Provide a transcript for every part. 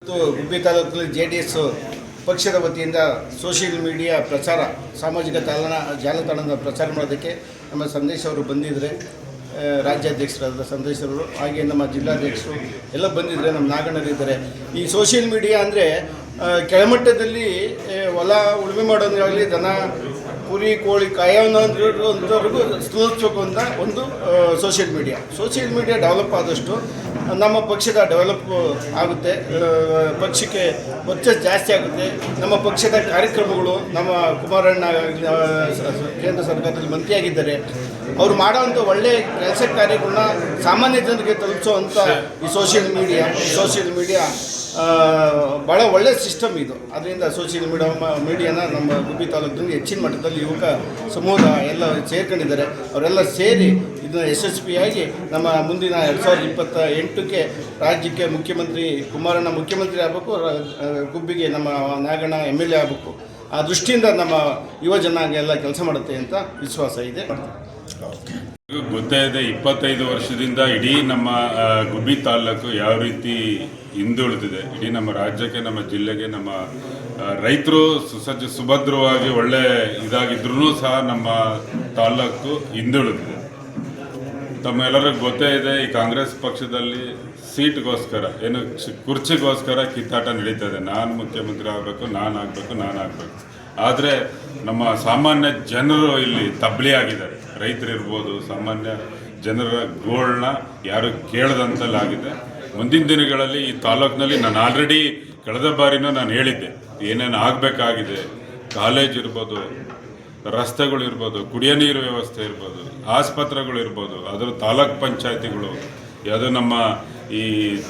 ಗುಬ್ಬಿ ತಾಲೂಕಿನಲ್ಲಿ JDS ಪಕ್ಷದ ವತಿಯಿಂದ ಸೋಷಿಯಲ್ ಮೀಡಿಯಾ ಪ್ರಚಾರ ಸಾಮಾಜಿಕ ಜಾಲತಾಣದ ಪ್ರಚಾರ ಮಾಡೋದಕ್ಕೆ ನಮ್ಮ ಸಂದೇಶ್ ಅವರು ಬಂದಿದ್ದರೆ, ರಾಜ್ಯಾಧ್ಯಕ್ಷರಾದ ಸಂದೇಶ್ ಅವರು, ಹಾಗೆ ನಮ್ಮ ಜಿಲ್ಲಾಧ್ಯಕ್ಷರು ಎಲ್ಲ ಬಂದಿದ್ದರೆ, ನಮ್ಮ ನಾಗಣ್ಣರಿದ್ದಾರೆ. ಈ ಸೋಷಿಯಲ್ ಮೀಡಿಯಾ ಅಂದರೆ ಕೆಳಮಟ್ಟದಲ್ಲಿ ಹೊಲ ಉಳುಮೆ ಮಾಡೋದಾಗಲಿ, ದನ ಕುರಿ ಕೋಳಿ ಕಾಯೋವಂಥವ್ರಿಗೂ ಸ್ಪಂದಿಸಬೇಕು ಅಂತ ಒಂದು ಸೋಷಿಯಲ್ ಮೀಡಿಯಾ ಡೆವಲಪ್ ಆದಷ್ಟು ನಮ್ಮ ಪಕ್ಷದ ಡೆವಲಪ್ ಆಗುತ್ತೆ, ಪಕ್ಷಕ್ಕೆ ವರ್ಚಸ್ಸು ಜಾಸ್ತಿ ಆಗುತ್ತೆ. ನಮ್ಮ ಪಕ್ಷದ ಕಾರ್ಯಕ್ರಮಗಳು, ನಮ್ಮ ಕುಮಾರಣ್ಣ ಕೇಂದ್ರ ಸರ್ಕಾರದಲ್ಲಿ ಮಂತ್ರಿಯಾಗಿದ್ದಾರೆ, ಅವರು ಮಾಡೋವಂಥ ಒಳ್ಳೆಯ ಕೆಲಸ ಕಾರ್ಯಗಳನ್ನ ಸಾಮಾನ್ಯ ಜನರಿಗೆ ತಲುಪಿಸುವಂಥ ಈ ಸೋಷಿಯಲ್ ಮೀಡಿಯಾ ಭಾಳ ಒಳ್ಳೆಯ ಸಿಸ್ಟಮ್ ಇದು. ಅದರಿಂದ ಸೋಷಿಯಲ್ ಮೀಡಿಯಾನ ನಮ್ಮ ಗುಬ್ಬಿ ತಾಲೂಕಿನಲ್ಲಿ ಹೆಚ್ಚಿನ ಮಟ್ಟದಲ್ಲಿ ಯುವಕ ಸಮೂಹ ಎಲ್ಲ ಸೇರ್ಕೊಂಡಿದ್ದಾರೆ. ಅವರೆಲ್ಲ ಸೇರಿ ಇದನ್ನು ಯಶಸ್ವಿಯಾಗಿ ನಮ್ಮ ಮುಂದಿನ 2028ಕ್ಕೆ ರಾಜ್ಯಕ್ಕೆ ಕುಮಾರಣ್ಣ ಮುಖ್ಯಮಂತ್ರಿ ಆಗಬೇಕು, ಗುಬ್ಬಿಗೆ ನಮ್ಮ ನಾಗಣ್ಣ MLA ಆಗಬೇಕು. ಆ ದೃಷ್ಟಿಯಿಂದ ನಮ್ಮ ಯುವ ಜನಾಂಗ ಎಲ್ಲ ಕೆಲಸ ಮಾಡುತ್ತೆ ಅಂತ ವಿಶ್ವಾಸ ಇದೆ. ಗೊತ್ತೇ ಇದೆ, 25 ವರ್ಷದಿಂದ ಇಡೀ ನಮ್ಮ ಗುಬ್ಬಿ ತಾಲೂಕು ಯಾವ ರೀತಿ ಹಿಂದುಳಿದಿದೆ. ಇಡೀ ನಮ್ಮ ರಾಜ್ಯಕ್ಕೆ, ನಮ್ಮ ಜಿಲ್ಲೆಗೆ, ನಮ್ಮ ರೈತರು ಸುಭದ್ರವಾಗಿ ಒಳ್ಳೆ ಇದಾಗಿದ್ರೂ ಸಹ ನಮ್ಮ ತಾಲೂಕು ಹಿಂದುಳಿದಿದೆ. ತಮ್ಮೆಲ್ಲರಿಗೂ ಗೊತ್ತೇ ಇದೆ, ಈ ಕಾಂಗ್ರೆಸ್ ಪಕ್ಷದಲ್ಲಿ ಸೀಟ್ಗೋಸ್ಕರ ಕುರ್ಚಿಗೋಸ್ಕರ ಕಿತ್ತಾಟ ನಡೀತದೆ. ನಾನು ಮುಖ್ಯಮಂತ್ರಿ ಆಗಬೇಕು, ನಾನು ಆಗಬೇಕು. ಆದರೆ ನಮ್ಮ ಸಾಮಾನ್ಯ ಜನರು ಇಲ್ಲಿ ತಬ್ಲಿ ಆಗಿದ್ದಾರೆ. ರೈತರಿರ್ಬೋದು, ಸಾಮಾನ್ಯ ಜನರ ಗೋಳನ್ನ ಯಾರು ಕೇಳದಂತಲ್ಲಾಗಿದೆ. ಮುಂದಿನ ದಿನಗಳಲ್ಲಿ ಈ ತಾಲೂಕಿನಲ್ಲಿ ನಾನು ಆಲ್ರೆಡಿ ಕಳೆದ ಬಾರಿನೂ ನಾನು ಹೇಳಿದ್ದೆ, ಏನೇನು ಆಗಬೇಕಾಗಿದೆ. ಕಾಲೇಜ್ ಇರ್ಬೋದು, ರಸ್ತೆಗಳಿರ್ಬೋದು, ಕುಡಿಯೋ ನೀರು ವ್ಯವಸ್ಥೆ ಇರ್ಬೋದು, ಆಸ್ಪತ್ರೆಗಳಿರ್ಬೋದು, ಅದರ ತಾಲೂಕ್ ಪಂಚಾಯತಿಗಳು, ಯಾವುದೋ ನಮ್ಮ ಈ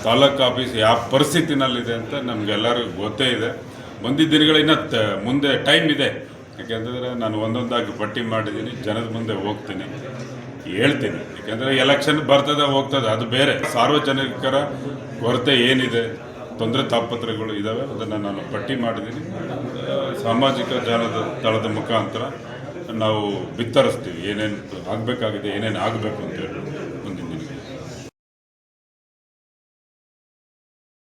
ತಾಲೂಕ್ ಆಫೀಸ್ ಯಾವ ಪರಿಸ್ಥಿತಿನಲ್ಲಿದೆ ಅಂತ ನಮಗೆಲ್ಲರಿಗೂ ಗೊತ್ತೇ ಇದೆ. ಮುಂದಿನ ದಿನಗಳಿಂದ ಮುಂದೆ ಟೈಮ್ ಇದೆ. ಯಾಕೆಂದರೆ ನಾನು ಒಂದೊಂದಾಗಿ ಪಟ್ಟಿ ಮಾಡಿದ್ದೀನಿ, ಜನದ ಮುಂದೆ ಹೋಗ್ತೀನಿ, ಹೇಳ್ತೀನಿ. ಯಾಕೆಂದರೆ ಎಲೆಕ್ಷನ್ ಬರ್ತದೆ ಹೋಗ್ತದೆ, ಅದು ಬೇರೆ. ಸಾರ್ವಜನಿಕರ ಕೊರತೆ ಏನಿದೆ, ತೊಂದರೆ ತಾಪತ್ರಗಳು ಇದ್ದಾವೆ, ಅದನ್ನು ನಾನು ಪಟ್ಟಿ ಮಾಡಿದ್ದೀನಿ. ಸಾಮಾಜಿಕ ಜಾಲತಾಣದ ಮುಖಾಂತರ ನಾವು ಬಿತ್ತರಿಸ್ತೀವಿ, ಏನೇನು ಆಗಬೇಕಾಗಿದೆ, ಏನೇನು ಆಗಬೇಕು ಅಂತೇಳಿ.